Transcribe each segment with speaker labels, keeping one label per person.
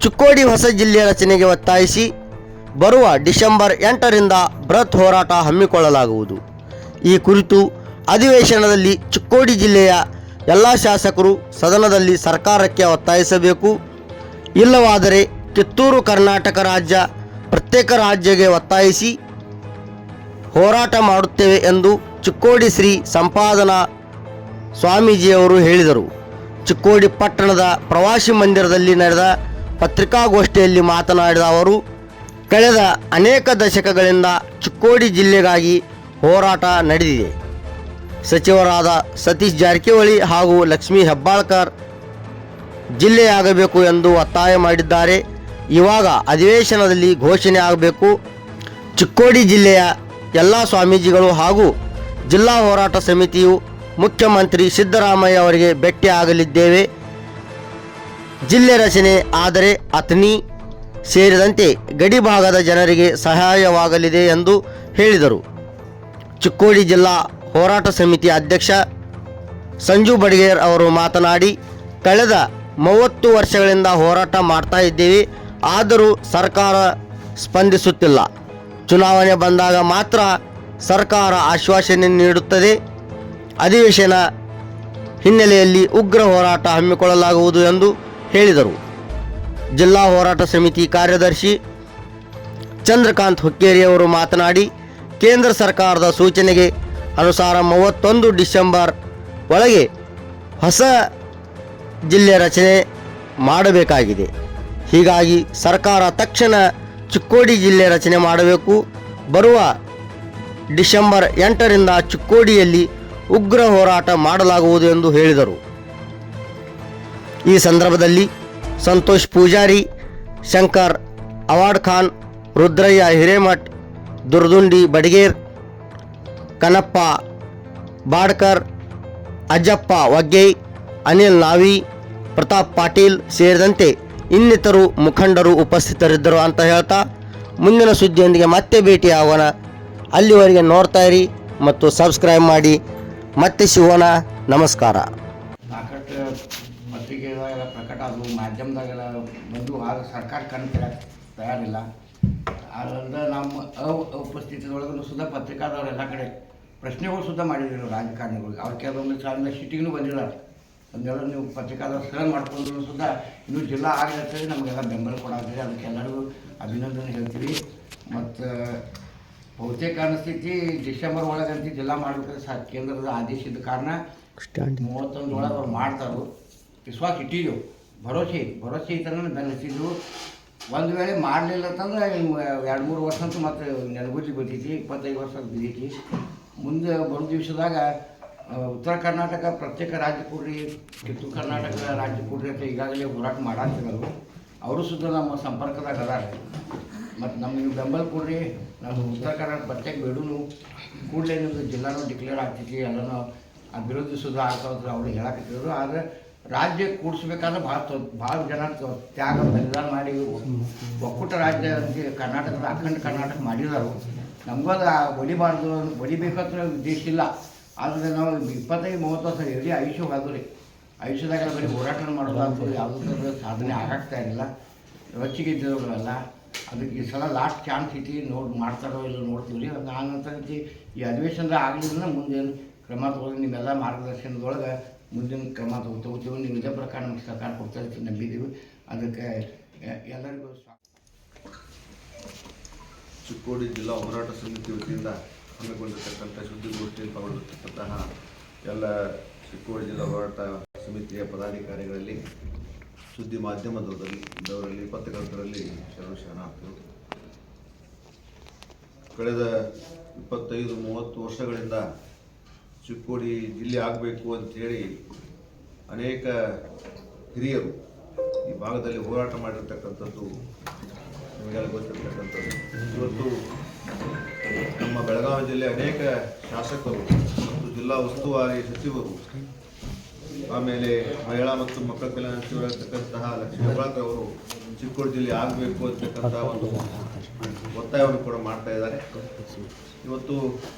Speaker 1: ಚಿಕ್ಕೋಡಿ ಹೊಸ ಜಿಲ್ಲೆ ರಚನೆಗೆ ಒತ್ತಾಯಿಸಿ ಬರುವ ಡಿಸೆಂಬರ್ 8ರಿಂದ ಬೃಹತ್ ಹೋರಾಟ ಹಮ್ಮಿಕೊಳ್ಳಲಾಗುವುದು. ಈ ಕುರಿತು ಅಧಿವೇಶನದಲ್ಲಿ ಚಿಕ್ಕೋಡಿ ಜಿಲ್ಲೆಯ ಎಲ್ಲ ಶಾಸಕರು ಸದನದಲ್ಲಿ ಸರ್ಕಾರಕ್ಕೆ ಒತ್ತಾಯಿಸಬೇಕು. ಇಲ್ಲವಾದರೆ ಕಿತ್ತೂರು ಕರ್ನಾಟಕ ರಾಜ್ಯ ಪ್ರತ್ಯೇಕ ರಾಜ್ಯಕ್ಕೆ ಒತ್ತಾಯಿಸಿ ಹೋರಾಟ ಮಾಡುತ್ತೇವೆ ಎಂದು ಚಿಕ್ಕೋಡಿ ಶ್ರೀ ಸಂಪಾದನಾ ಸ್ವಾಮೀಜಿಯವರು ಹೇಳಿದರು. ಚಿಕ್ಕೋಡಿ ಪಟ್ಟಣದ ಪ್ರವಾಸಿ ಮಂದಿರದಲ್ಲಿ ನಡೆದ ಪತ್ರಿಕಾಗೋಷ್ಠಿಯಲ್ಲಿ ಮಾತನಾಡಿದ ಅವರು, ಕಳೆದ ಅನೇಕ ದಶಕಗಳಿಂದ ಚಿಕ್ಕೋಡಿ ಜಿಲ್ಲೆಗಾಗಿ ಹೋರಾಟ ನಡೆದಿದೆ. ಸಚಿವರಾದ ಸತೀಶ್ ಜಾರಕಿಹೊಳಿ ಹಾಗೂ ಲಕ್ಷ್ಮೀ ಹೆಬ್ಬಾಳ್ಕರ್ ಜಿಲ್ಲೆಯಾಗಬೇಕು ಎಂದು ಒತ್ತಾಯ ಮಾಡಿದ್ದಾರೆ. ಇವಾಗ ಅಧಿವೇಶನದಲ್ಲಿ ಘೋಷಣೆ ಆಗಬೇಕು. ಚಿಕ್ಕೋಡಿ ಜಿಲ್ಲೆಯ ಎಲ್ಲ ಸ್ವಾಮೀಜಿಗಳು ಹಾಗೂ ಜಿಲ್ಲಾ ಹೋರಾಟ ಸಮಿತಿಯು ಮುಖ್ಯಮಂತ್ರಿ ಸಿದ್ದರಾಮಯ್ಯ ಅವರಿಗೆ ಭೇಟಿಯಾಗಲಿದ್ದೇವೆ. ಜಿಲ್ಲೆ ರಚನೆ ಆದರೆ ಅಥಣಿ ಸೇರಿದಂತೆ ಗಡಿ ಭಾಗದ ಜನರಿಗೆ ಸಹಾಯವಾಗಲಿದೆ ಎಂದು ಹೇಳಿದರು. ಚಿಕ್ಕೋಡಿ ಜಿಲ್ಲಾ ಹೋರಾಟ ಸಮಿತಿ ಅಧ್ಯಕ್ಷ ಸಂಜು ಬಡಿಗೇರ್ ಅವರು ಮಾತನಾಡಿ, ಕಳೆದ 30 ವರ್ಷಗಳಿಂದ ಹೋರಾಟ ಮಾಡ್ತಾ ಇದ್ದೇವೆ, ಆದರೂ ಸರ್ಕಾರ ಸ್ಪಂದಿಸುತ್ತಿಲ್ಲ. ಚುನಾವಣೆ ಬಂದಾಗ ಮಾತ್ರ ಸರ್ಕಾರ ಆಶ್ವಾಸನೆ ನೀಡುತ್ತದೆ. ಅಧಿವೇಶನ ಹಿನ್ನೆಲೆಯಲ್ಲಿ ಉಗ್ರ ಹೋರಾಟ ಹಮ್ಮಿಕೊಳ್ಳಲಾಗುವುದು ಎಂದು ಹೇಳಿದರು. ಜಿಲ್ಲಾ ಹೋರಾಟ ಸಮಿತಿ ಕಾರ್ಯದರ್ಶಿ ಚಂದ್ರಕಾಂತ್ ಹುಕ್ಕೇರಿ ಅವರು ಮಾತನಾಡಿ, ಕೇಂದ್ರ ಸರ್ಕಾರದ ಸೂಚನೆಗೆ ಅನುಸಾರ 31 ಡಿಸೆಂಬರ್ ಒಳಗೆ ಹೊಸ ಜಿಲ್ಲೆ ರಚನೆ ಮಾಡಬೇಕಾಗಿದೆ. ಹೀಗಾಗಿ ಸರ್ಕಾರ ತಕ್ಷಣ ಚಿಕ್ಕೋಡಿ ಜಿಲ್ಲೆ ರಚನೆ ಮಾಡಬೇಕು. ಬರುವ ಡಿಸೆಂಬರ್ 8ರಿಂದ ಚಿಕ್ಕೋಡಿಯಲ್ಲಿ ಉಗ್ರ ಹೋರಾಟ ಮಾಡಲಾಗುವುದು ಎಂದು ಹೇಳಿದರು. ಈ ಸಂದರ್ಭದಲ್ಲಿ ಸಂತೋಷ್ ಪೂಜಾರಿ, ಶಂಕರ್ ಅವಾಡ್ ಖಾನ್, ರುದ್ರಯ್ಯ ಹಿರೇಮಠ್, ದುರ್ದುಂಡಿ ಬಡಿಗೇರ್, ಕನಪ್ಪ ಬಾಡ್ಕರ್, ಅಜ್ಜಪ್ಪ ವಗ್ಗೈ, ಅನಿಲ್ ನಾವಿ, ಪ್ರತಾಪ್ ಪಾಟೀಲ್ ಸೇರಿದಂತೆ ಇನ್ನಿತರು ಮುಖಂಡರು ಉಪಸ್ಥಿತರಿದ್ದರು ಅಂತ ಹೇಳ್ತಾ, ಮುಂದಿನ ಸುದ್ದಿಯೊಂದಿಗೆ ಮತ್ತೆ ಭೇಟಿಯಾಗೋಣ. ಅಲ್ಲಿವರೆಗೆ ನೋಡ್ತಾ ಇರಿ ಮತ್ತು ಸಬ್ಸ್ಕ್ರೈಬ್ ಮಾಡಿ. ಮತ್ತೆ ಸಿಗೋಣ. ನಮಸ್ಕಾರ.
Speaker 2: ಸಾಕಷ್ಟು ಪತ್ರಿಕೆಗಳೆಲ್ಲ ಪ್ರಕಟ ಆದವು, ಮಾಧ್ಯಮದಾಗೆಲ್ಲ ಬಂದು, ಆದ್ರೆ ಸರ್ಕಾರ ಕಣ್ಣು ತಯಾರಿಲ್ಲ. ಅದರಿಂದ ನಮ್ಮ ಉಪಸ್ಥಿತಿಯೊಳಗೂ ಸುಧಾ ಪತ್ರಿಕಾದವ್ರು ಎಲ್ಲ ಕಡೆ ಪ್ರಶ್ನೆಗಳು ಸುದ್ದ ಮಾಡಿದ್ರು ರಾಜಕಾರಣಿಗಳು. ಅವ್ರ ಕೆಲವೊಂದು ಸಾಲಿನ ಸಿಟಿಗೂ ಬಂದಿಲ್ಲ. ಅದನ್ನೆಲ್ಲ ನೀವು ಪತ್ರಿಕಾದವ್ರು ಸಹ ಮಾಡ್ಕೊಂಡ್ರು ಸುದ್ದ ಇನ್ನೂ ಜಿಲ್ಲಾ ಆಗಿರ್ತದೆ, ನಮಗೆಲ್ಲ ಬೆಂಬಲ ಕೊಡಾಗ್ತದೆ. ಅದಕ್ಕೆ ಎಲ್ಲರಿಗೂ ಅಭಿನಂದನೆ ಹೇಳ್ತೀವಿ. ಮತ್ತು ಬಹುತೇಕ ಅನಿಸ್ತೈತಿ ಡಿಸೆಂಬರ್ ಒಳಗಂತ ಜಿಲ್ಲಾ ಮಾಡ್ಬೇಕಾದ್ರೆ ಕೇಂದ್ರದ ಆದೇಶ ಇದ್ದ ಕಾರಣ 31 ಒಳಗೆ ಅವ್ರು ಮಾಡ್ತಾರೋ ವಿಶ್ವಾಸ ಇಟ್ಟಿದ್ದೆವು. ಭರೋಸೆ ಇತ್ತಂದ್ರೆ ಬೆನ್ನಿಸಿದ್ದು. ಒಂದು ವೇಳೆ ಮಾಡಲಿಲ್ಲ ಅಂತಂದ್ರೆ 2-3 ವರ್ಷ ಅಂತೂ ಮತ್ತು ನೆಲಗುದ್ದಿ ಬರ್ತೈತಿ, 25 ವರ್ಷ ಬಿದ್ದೈತಿ. ಮುಂದೆ ಬರೋ ದಿವಸದಾಗ ಉತ್ತರ ಕರ್ನಾಟಕ ಪ್ರತ್ಯೇಕ ರಾಜ್ಯ ಕೊಡ್ರಿ, ಕಿತ್ತೂರು ಕರ್ನಾಟಕ ರಾಜ್ಯ ಕೊಡ್ರಿ ಅಂತ ಈಗಾಗಲೇ ಹೋರಾಟ ಮಾಡಾಕ್ತಿರೋದು. ಅವರು ಸುದ್ದ ನಮ್ಮ ಸಂಪರ್ಕದಾಗ ಅದಾರೆ. ಮತ್ತು ನಮ್ಗೆ ನೀವು ಬೆಂಬಲ ಕೊಡ್ರಿ, ನಾವು ಉತ್ತರ ಕರ್ನಾಟಕ ಪ್ರತ್ಯೇಕ ಬೇಡೂ ಕೂಡಲೇ ನಿಮ್ಮದು ಜಿಲ್ಲಾನೂ ಡಿಕ್ಲೇರ್ ಆಗ್ತೈತಿ, ಎಲ್ಲನೂ ಅಭಿವೃದ್ಧಿ ಸುದ್ದ ಆಗ್ತಾವಂತ ಅವ್ರು ಹೇಳಾಕತ್ತಿದ್ರು. ಆದರೆ ರಾಜ್ಯ ಕೂಡಿಸ್ಬೇಕಾದ್ರೆ ಭಾಳ ಜನ ತ್ಯಾಗ ಬಲಿದಾನ ಮಾಡಿ ಒಕ್ಕೂಟ ರಾಜ್ಯ ಕರ್ನಾಟಕದ ಅಖಂಡ ಕರ್ನಾಟಕ ಮಾಡಿದಾರು. ನಮಗದು ಹೊಡಿಬೇಕಂತ ಉದ್ದೇಶ ಇಲ್ಲ. ಆದರೆ ನಾವು 25-30 ವರ್ಷ ಇರಲಿ ಆಯುಷ್ಯ ಹೋದ್ರಿ, ಆಯುಷ್ಯದಾಗೆಲ್ಲ ಬರೀ ಹೋರಾಟ ಮಾಡೋದು ಆಗ್ತದೆ, ಯಾವುದೂ ಥರದ ಸಾಧನೆ ಆಗಾಗ್ತಾ ಇರಲಿಲ್ಲ. ರೊಚ್ಚಿಗೆ ಇದ್ದಿರೋಲ್ಲ. ಅದಕ್ಕೆ ಈ ಸಲ ಲಾಸ್ಟ್ ಚಾನ್ಸ್ ಐತಿ, ಮಾಡ್ತಾರೋ ಇಲ್ಲ ನೋಡ್ತೀವಿ ರೀ. ಆನಂತರ ಈ ಅಧಿವೇಶನದ ಆಗಲಿಲ್ಲ ಮುಂದೇನು ಕ್ರಮ ತಗೊಂಡು ನಿಮ್ಮೆಲ್ಲ ಮಾರ್ಗದರ್ಶನದೊಳಗೆ ಮುಂದಿನ ಕ್ರಮ ತಗೋತೀವಿ. ನೀವು ಇದೇ ಪ್ರಕಾರ ನಮ್ಗೆ ಸಹಕಾರ ಕೊಡ್ತಾ ಇರ್ತೀವಿ, ನಂಬಿದ್ದೀವಿ. ಅದಕ್ಕೆ ಎಲ್ಲರಿಗೂ
Speaker 3: ಚಿಕ್ಕೋಡಿ ಜಿಲ್ಲಾ ಹೋರಾಟ ಸಮಿತಿ ವತಿಯಿಂದ ಹಮ್ಮಿಕೊಂಡಿರ್ತಕ್ಕಂಥ ಸುದ್ದಿಗೋಷ್ಠಿಯಲ್ಲಿ ಪಾಲ್ಗೊಂಡಿರ್ತಕ್ಕಂತಹ ಎಲ್ಲ ಚಿಕ್ಕೋಡಿ ಜಿಲ್ಲಾ ಹೋರಾಟ ಸಮಿತಿಯ ಪದಾಧಿಕಾರಿಗಳಲ್ಲಿ, ಸುದ್ದಿ ಮಾಧ್ಯಮದವರಲ್ಲಿ, ಪತ್ರಕರ್ತರಲ್ಲಿ ಶರಣಾರ್ಥಿಗಳು. ಕಳೆದ 25-30 ವರ್ಷಗಳಿಂದ ಚಿಕ್ಕೋಡಿ ಜಿಲ್ಲೆ ಆಗಬೇಕು ಅಂಥೇಳಿ ಅನೇಕ ಹಿರಿಯರು ಈ ಭಾಗದಲ್ಲಿ ಹೋರಾಟ ಮಾಡಿರ್ತಕ್ಕಂಥದ್ದು ನಿಮಗೆಲ್ಲ ಗೊತ್ತಿರ್ತಕ್ಕಂಥದ್ದು. ಇವತ್ತು ನಮ್ಮ ಬೆಳಗಾವಿ ಜಿಲ್ಲೆ ಅನೇಕ ಶಾಸಕರು ಮತ್ತು ಜಿಲ್ಲಾ ಉಸ್ತುವಾರಿ ಸಚಿವರು, ಆಮೇಲೆ ಮಹಿಳಾ ಮತ್ತು ಮಕ್ಕಳ ಕಲ್ಯಾಣ ಸಚಿವರಾಗಿರ್ತಕ್ಕಂತಹ ಲಕ್ಷ್ಮೀ ಹೆಬ್ಬಾಳ್ಕರ್ ಅವರು ಚಿಕ್ಕೋಡಿ ಜಿಲ್ಲೆ ಆಗಬೇಕು ಅಂತಕ್ಕಂಥ ಒಂದು ಒತ್ತಾಯವನ್ನು ಕೂಡ ಮಾಡ್ತಾ ಇದ್ದಾರೆ. ಇವತ್ತು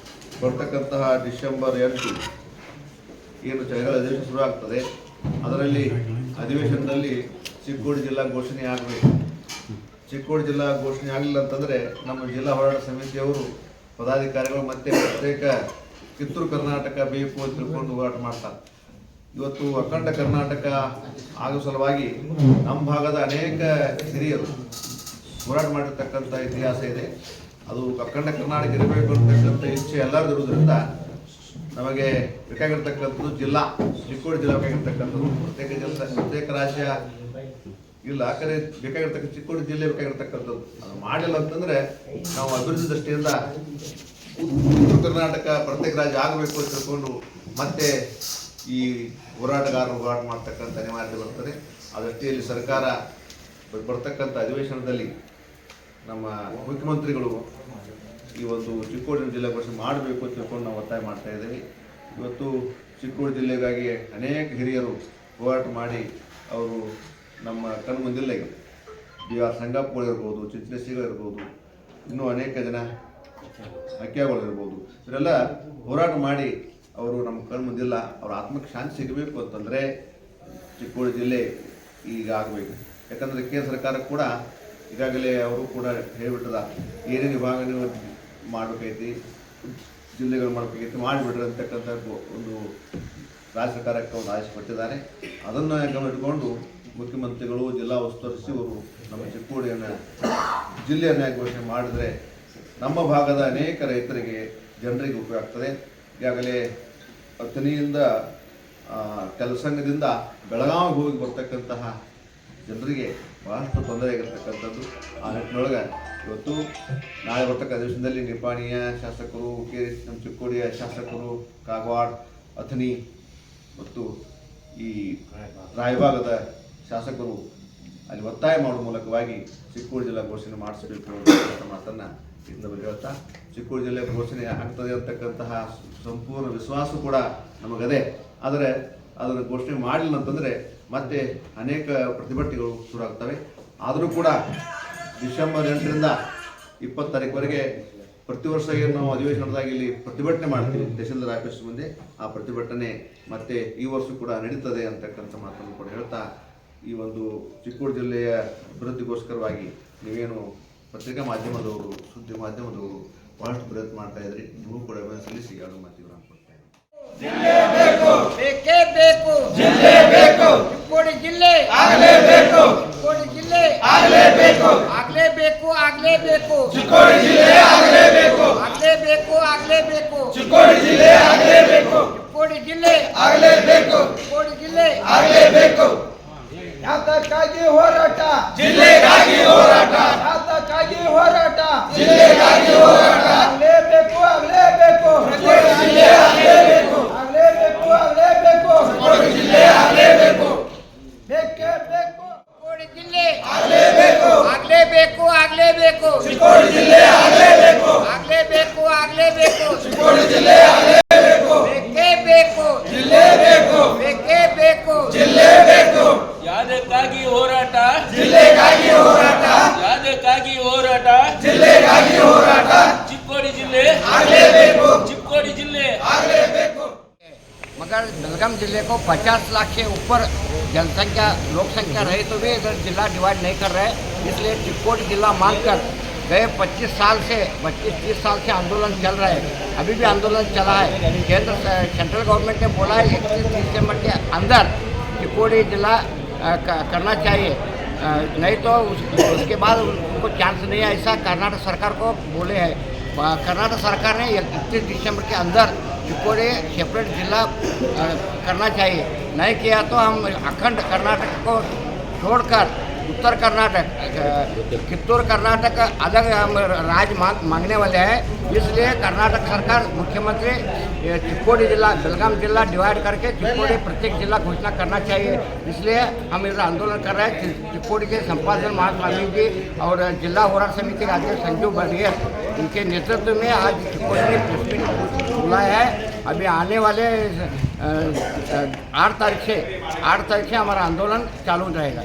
Speaker 3: ಬರ್ತಕ್ಕಂತಹ ಡಿಸೆಂಬರ್ 8 ಏನು ಚಳಿಗಾಲ ಅಧಿವೇಶನ ಶುರು ಆಗ್ತದೆ, ಅದರಲ್ಲಿ ಅಧಿವೇಶನದಲ್ಲಿ ಚಿಕ್ಕೋಡಿ ಜಿಲ್ಲಾ ಘೋಷಣೆ ಆಗಬೇಕು. ಚಿಕ್ಕೋಡಿ ಜಿಲ್ಲಾ ಘೋಷಣೆ ಆಗಲಿಲ್ಲ ಅಂತಂದರೆ ನಮ್ಮ ಜಿಲ್ಲಾ ಹೋರಾಟ ಸಮಿತಿಯವರು ಪದಾಧಿಕಾರಿಗಳು ಮತ್ತೆ ಪ್ರತ್ಯೇಕ ಕಿತ್ತೂರು ಕರ್ನಾಟಕ ಬೇಕು ಅಂತ ತಿಳ್ಕೊಂಡು ಹೋರಾಟ ಮಾಡ್ತಾರೆ. ಇವತ್ತು ಅಖಂಡ ಕರ್ನಾಟಕ ಆಗೋ ಸಲುವಾಗಿ ನಮ್ಮ ಭಾಗದ ಅನೇಕ ಹಿರಿಯರು ಹೋರಾಟ ಮಾಡಿರ್ತಕ್ಕಂಥ ಇತಿಹಾಸ ಇದೆ. ಅದು ಅಖಂಡ ಕರ್ನಾಟಕ ಇರಬೇಕು ಅಂತಕ್ಕಂಥ ಇಚ್ಛೆ ಎಲ್ಲರದ್ದು ಇರೋದ್ರಿಂದ ನಮಗೆ ಬೇಕಾಗಿರ್ತಕ್ಕಂಥದ್ದು ಜಿಲ್ಲಾ ಚಿಕ್ಕೋಡಿ ಜಿಲ್ಲಾ ಬೇಕಾಗಿರ್ತಕ್ಕಂಥದ್ದು. ಪ್ರತ್ಯೇಕ ರಾಜ್ಯ ಇಲ್ಲ, ಯಾಕಂದರೆ ಬೇಕಾಗಿರ್ತಕ್ಕಂಥ ಚಿಕ್ಕೋಡಿ ಜಿಲ್ಲೆ ಬೇಕಾಗಿರ್ತಕ್ಕಂಥದ್ದು. ಅದು ಮಾಡಿಲ್ಲ ಅಂತಂದರೆ ನಾವು ಅಭಿವೃದ್ಧಿ ದೃಷ್ಟಿಯಿಂದ ಉತ್ತರ ಕರ್ನಾಟಕ ಪ್ರತ್ಯೇಕ ರಾಜ್ಯ ಆಗಬೇಕು ಅಂತ ತಿಳ್ಕೊಂಡು ಮತ್ತೆ ಈ ಹೋರಾಟಗಾರರು ಹೋರಾಟ ಮಾಡ್ತಕ್ಕಂಥ ಅನಿವಾರ್ಯತೆ ಬರ್ತದೆ. ಆ ದೃಷ್ಟಿಯಲ್ಲಿ ಸರ್ಕಾರ ಬರ್ತಕ್ಕಂಥ ಅಧಿವೇಶನದಲ್ಲಿ ನಮ್ಮ ಮುಖ್ಯಮಂತ್ರಿಗಳು ಈ ಒಂದು ಚಿಕ್ಕೋಡಿ ಜಿಲ್ಲೆ ಘೋಷಣೆ ಮಾಡಬೇಕು ಅಂತ ತಿಳ್ಕೊಂಡು ನಾವು ಒತ್ತಾಯ ಮಾಡ್ತಾ ಇದ್ದೀವಿ. ಇವತ್ತು ಚಿಕ್ಕೋಡಿ ಜಿಲ್ಲೆಗಾಗಿ ಅನೇಕ ಹಿರಿಯರು ಹೋರಾಟ ಮಾಡಿ ಅವರು ನಮ್ಮ ಕಣ್ಮುಂದಿಲ್ಲ. ಈಗ BR ಸಂಗಪ್ಪಗಳು ಇರ್ಬೋದು, ಚಿತ್ರಶ್ರೀಗಳು ಇರ್ಬೋದು, ಇನ್ನೂ ಅನೇಕ ಜನ ಹಕ್ಯಾಗಳು ಇರ್ಬೋದು, ಇವರೆಲ್ಲ ಹೋರಾಟ ಮಾಡಿ ಅವರು ನಮ್ಮ ಕಣ್ಮುಂದಿಲ್ಲ. ಅವರ ಆತ್ಮಕ್ಕೆ ಶಾಂತಿ ಸಿಗಬೇಕು ಅಂತಂದರೆ ಚಿಕ್ಕೋಡಿ ಜಿಲ್ಲೆ ಈಗ ಆಗಬೇಕು. ಯಾಕಂದರೆ ಕೇಂದ್ರ ಸರ್ಕಾರ ಕೂಡ ಈಗಾಗಲೇ ಅವರು ಕೂಡ ಹೇಳಿಬಿಟ್ಟದ ಏನೇನು ವಿಭಾಗ ಮಾಡಬೇಕೈತಿ, ಜಿಲ್ಲೆಗಳು ಮಾಡಬೇಕೈತಿ, ಮಾಡಿಬಿಡ್ರಿ ಅಂತಕ್ಕಂಥ ಒಂದು ರಾಜ್ಯ ಸರ್ಕಾರಕ್ಕೆ ಒಂದು ಆದೇಶ ಕೊಟ್ಟಿದ್ದಾರೆ. ಅದನ್ನು ಗಮನ ಇಟ್ಕೊಂಡು ಮುಖ್ಯಮಂತ್ರಿಗಳು, ಜಿಲ್ಲಾ ಉಸ್ತುವಾರಿ ಸಚಿವರು ನಮ್ಮ ಚಿಕ್ಕೋಡಿಯನ್ನು ಜಿಲ್ಲೆಯನ್ನು ಘೋಷಣೆ ಮಾಡಿದರೆ ನಮ್ಮ ಭಾಗದ ಅನೇಕ ರೈತರಿಗೆ, ಜನರಿಗೆ ಉಪಯೋಗ ಆಗ್ತದೆ. ಈಗಾಗಲೇ ಅಥಣಿಯಿಂದ ಕೆಲಸಂಗದಿಂದ ಬೆಳಗಾವಿಗೆ ಹೋಗಿ ಬರ್ತಕ್ಕಂತಹ ಜನರಿಗೆ ಬಹಳಷ್ಟು ತೊಂದರೆ ಆಗಿರ್ತಕ್ಕಂಥದ್ದು. ಆ ನಿಟ್ಟಿನೊಳಗೆ ಇವತ್ತು ನಾಳೆ ಬರ್ತಕ್ಕಂಥ ದಿವಸದಲ್ಲಿ ನಿಪಾಣಿಯ ಶಾಸಕರು, ನಮ್ಮ ಚಿಕ್ಕೋಡಿಯ ಶಾಸಕರು, ಕಾಗವಾಡ, ಅಥಣಿ ಮತ್ತು ಈ ರಾಯಭಾಗದ ಶಾಸಕರು ಅಲ್ಲಿ ಒತ್ತಾಯ ಮಾಡುವ ಮೂಲಕವಾಗಿ ಚಿಕ್ಕೋಡಿ ಜಿಲ್ಲಾ ಘೋಷಣೆ ಮಾಡಿಸಬೇಕು ಅಂತ ಮಾತನ್ನು ಇಂದ ಹೇಳ್ತಾ, ಚಿಕ್ಕೋಡಿ ಜಿಲ್ಲೆ ಘೋಷಣೆ ಆಗ್ತದೆ ಅಂತಕ್ಕಂತಹ ಸಂಪೂರ್ಣ ವಿಶ್ವಾಸ ಕೂಡ ನಮಗದೆ. ಆದರೆ ಅದನ್ನು ಘೋಷಣೆ ಮಾಡಲಿಲ್ಲ ಅಂತಂದರೆ ಮತ್ತೆ ಅನೇಕ ಪ್ರತಿಭಟನೆಗಳು ಶುರುವಾಗ್ತವೆ. ಆದರೂ ಕೂಡ ಡಿಸೆಂಬರ್ 8ರಿಂದ 20 ತಾರೀಕುವರೆಗೆ ಪ್ರತಿ ವರ್ಷ ಏನು ನಾವು ಅಧಿವೇಶನದಾಗ ಇಲ್ಲಿ ಪ್ರತಿಭಟನೆ ಮಾಡ್ತೀವಿ ತಹಶೀಲ್ದಾರ್ ಆಫೀಸ್ ಮುಂದೆ, ಆ ಪ್ರತಿಭಟನೆ ಮತ್ತೆ ಈ ವರ್ಷ ಕೂಡ ನಡೀತದೆ ಅಂತಕ್ಕಂಥ ಮಾತನ್ನು ಕೂಡ ಹೇಳ್ತಾ, ಈ ಒಂದು ಚಿಕ್ಕೋಡಿ ಜಿಲ್ಲೆಯ ಅಭಿವೃದ್ಧಿಗೋಸ್ಕರವಾಗಿ ನೀವೇನು ಪತ್ರಿಕಾ ಮಾಧ್ಯಮದವರು, ಸುದ್ದಿ ಮಾಧ್ಯಮದವರು ಬಹಳಷ್ಟು ಪ್ರಯತ್ನ ಮಾಡ್ತಾ ಇದ್ರಿ. ನೀವು ಕೂಡ ಸಲ್ಲಿಸಿ ಎರಡು ಮಾತಿಗಳು ಕೊಡ್ತೇನೆ.
Speaker 4: ಬೇಕೇ ಬೇಕು, ಜಿಲ್ಲೆ ಬೇಕು, ಚಿಕ್ಕೋಡಿ ಜಿಲ್ಲೆ ಆಗಲೇಬೇಕು, ಚಿಕ್ಕೋಡಿ ಜಿಲ್ಲೆ ಆಗಲೇಬೇಕು, ಆಗಲೇಬೇಕು, ಆಗಲೇಬೇಕು, ಚಿಕ್ಕೋಡಿ ಜಿಲ್ಲೆ ಆಗಲೇಬೇಕು, ಆಗಲೇಬೇಕು, ಆಗಲೇಬೇಕು, ಚಿಕ್ಕೋಡಿ ಜಿಲ್ಲೆ ಆಗಲೇಬೇಕು, ಚಿಕ್ಕೋಡಿ ಜಿಲ್ಲೆ ಆಗಲೇಬೇಕು, ಚಿಕ್ಕೋಡಿ ಜಿಲ್ಲೆ ಆಗಲೇಬೇಕು. ಯಾತಕ್ಕಾಗಿ ಹೋರಾಟ, ಜಿಲ್ಲೆಗಾಗಿ ಹೋರಾಟ, ಯಾತಕ್ಕಾಗಿ ಹೋರಾಟ, ಜಿಲ್ಲೆಗಾಗಿ ಹೋರಾಟ, ಆಗಲೇಬೇಕು, ಆಗಲೇಬೇಕು, ಚಿಕ್ಕೋಡಿ ಜಿಲ್ಲೆ ಆಗಲೇಬೇಕು, ಆಗಲೇಬೇಕು, ಆಗಲೇಬೇಕು, ಚಿಕ್ಕೋಡಿ ಜಿಲ್ಲೆ ಆಗಲೇಬೇಕು, ಬೇಕೇ ಬೇಕು, ಚಿಕ್ಕೋಡಿ ಜಿಲ್ಲೆ ಆಗಲೇಬೇಕು, ಆಗಲೇಬೇಕು, ಆಗಲೇಬೇಕು, ಚಿಕ್ಕೋಡಿ ಜಿಲ್ಲೆ ಆಗಲೇಬೇಕು, ಆಗಲೇಬೇಕು, ಆಗಲೇಬೇಕು, ಚಿಕ್ಕೋಡಿ ಜಿಲ್ಲೆ ಆಗಲೇಬೇಕು, ಬೇಕೇ ಬೇಕು, ಜಿಲ್ಲೆ ಬೇಕು, ಬೇಕೇ ಬೇಕು, ಜಿಲ್ಲೆ ಬೇಕು.
Speaker 5: ಯಾದಕ್ಕಾಗಿ ಹೋರಾಟ,
Speaker 4: ಜಿಲ್ಲೆಗಾಗಿ ಹೋರಾಟ,
Speaker 5: ಯಾದಕ್ಕಾಗಿ ಹೋರಾಟ,
Speaker 4: ಜಿಲ್ಲೆಗಾಗಿ ಹೋರಾಟ,
Speaker 5: ಚಿಕ್ಕೋಡಿ ಜಿಲ್ಲೆ
Speaker 4: ಆಗಲೇಬೇಕು,
Speaker 5: चिक्कोड़ी जिले
Speaker 4: ಆಗಲೇಬೇಕು. मगर बेलगाम जिले को 50 लाख से ऊपर जनसंख्या लोक संख्या रहे तो भी इधर जिला डिवाइड नहीं कर रहे, इसलिए चिक्कोड़ी जिला मांगकर गए 25 साल से 25-30 साल से आंदोलन चल रहा है. अभी भी आंदोलन चला है. सेंट्रल गवर्नमेंट ने बोला है 31 दिसंबर के अंदर चिक्कोड़ी जिला करना चाहिए, नहीं तो उसके बाद उनको चांस नहीं है, ऐसा कर्नाटक सरकार को बोले हैं. कर्नाटक सरकार ने 31 दिसंबर के अंदर चिक्कोड़ी सेपरेट जिला करना चाहिए, नहीं किया तो हम अखंड कर्नाटक को छोड़कर उत्तर कर्नाटक, कित्तूर कर्नाटक अलग हम राज्य मांगने वाले हैं. इसलिए कर्नाटक सरकार मुख्यमंत्री चिक्कोड़ी जिला बेलगाम जिला डिवाइड करके चिक्कोड़ी प्रत्येक जिला घोषणा करना चाहिए. इसलिए हम इधर आंदोलन कर रहे हैं. चिक्कोड़ी के संपादक महास्वामी जी और जिला होराट समिति के अध्यक्ष संजू बघेल उनके नेतृत्व में आज चिक्कोड़ी में प्रेस मीट बुलाया है. अभी आने वाले 8 तारीख से हमारा आंदोलन चालू रहेगा.